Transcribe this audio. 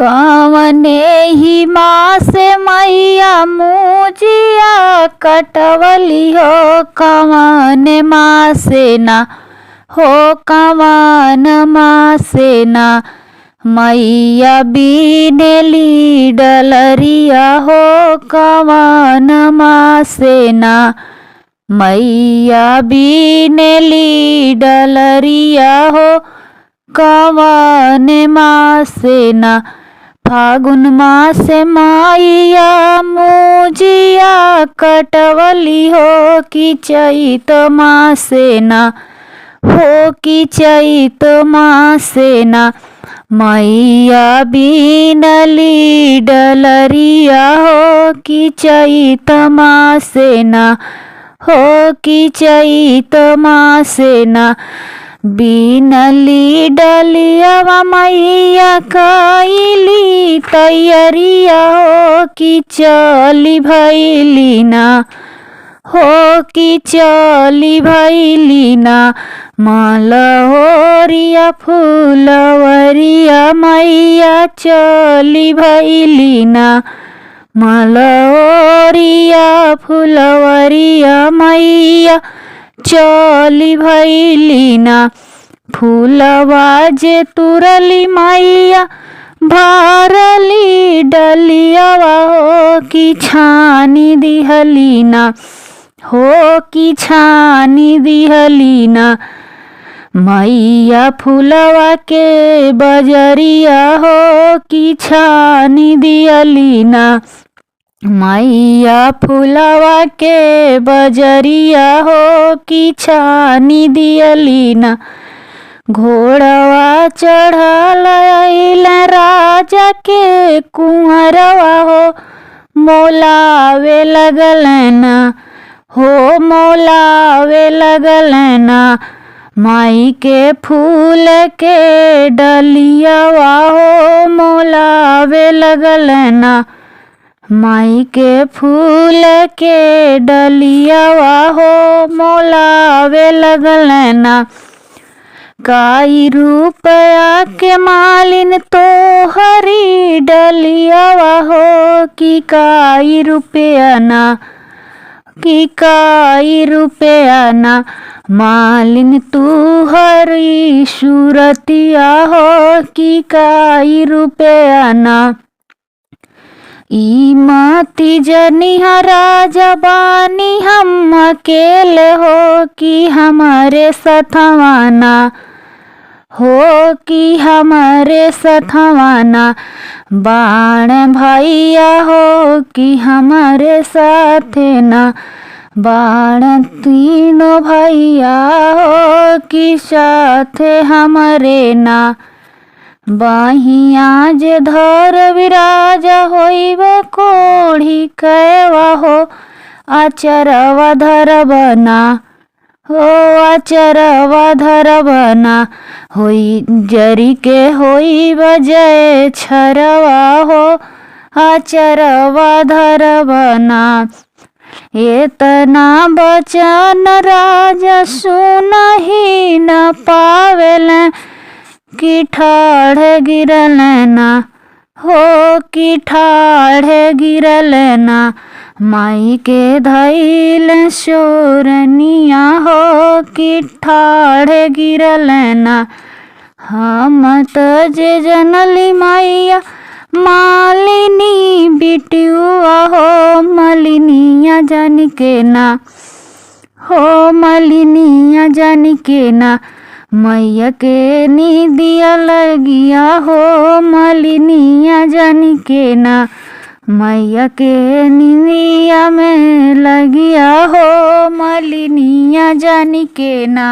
कवने ही माँ से मैया मुजिया कटवली हो, कवने माँ से ना हो, कवन माँ से ना मैया बीनेली डलरिया हो, कवन माँ से ना मैया बीनेली डलरिया हो, कवन माँ से ना फागुन माँ से मैया मुजिया कटवली हो, कि चैत माँ से ना हो, कि चैत माँ से ना मैया बीनली डलरिया हो, कि चैत माँ से ना हो, कि चैत माँ से ना बीनली डलिया मैया कैली तैयारिया हो, कि चली भैली ना हो, कि चली भैली ना मलहोरिया फुलवरिया मैया चली भैली ना मलहोरिया फुलवरिया मैया चली भैली ना फूलवा जे तुरली मैया भरली डलियावा हो, कि छानी दिहली ना हो, कि छानी दिहली ना मैया फूलवा के बजरिया हो, कि छानी दिहली ना मैया फूलवा के बजरिया हो, कि छानी दियली ना घोड़वा चढ़ल आइल राजा के कुंवरवा हो, मोलावे लगल ना हो, मोलावे लगल ना माई के फूल के डलियावा हो, मोलावे लगल ना माई के फूल के डलियावा हो, मोलावे लगल ना काई रुपया के मालिन तो हरी डलियावा हो, कि काई रुपया ना, कि काई रुपया ना मालिन तू हरी सूरतिया हो, कि काई रुपया ना ई मती जनिहा राजा बानी हम अकेले हो, कि हमारे सथवाना हो, कि हमारे सथवाना बाण भैया हो, कि हमारे साथे ना बाण तीनों भैया हो, कि साथे हमारे ना बाहिया जे धर विराजा होइब कोढ़ी कैवा हो, आचरवा धरबना हो, आचरवा धरबना होई जरी के होइब जय छरवा हो, आचरवा धरबना एतना बचन राजा सुनहि न पावेल, कि ठाढ़ गिरल ना हो, कि ठाढ़ गिरल ना माई के धैल शोरनिया हो, कि ठाढ़ गिरल ना हम त जे जनली मैया मालिनी बिटियुआ हो, मलिनिया जान के ना हो, मलिनिया जान के ना मैया के निदिया लगिया हो, मलिनिया जान के ना मैया के निदिया में लगिया हो, मलिनिया जान के ना।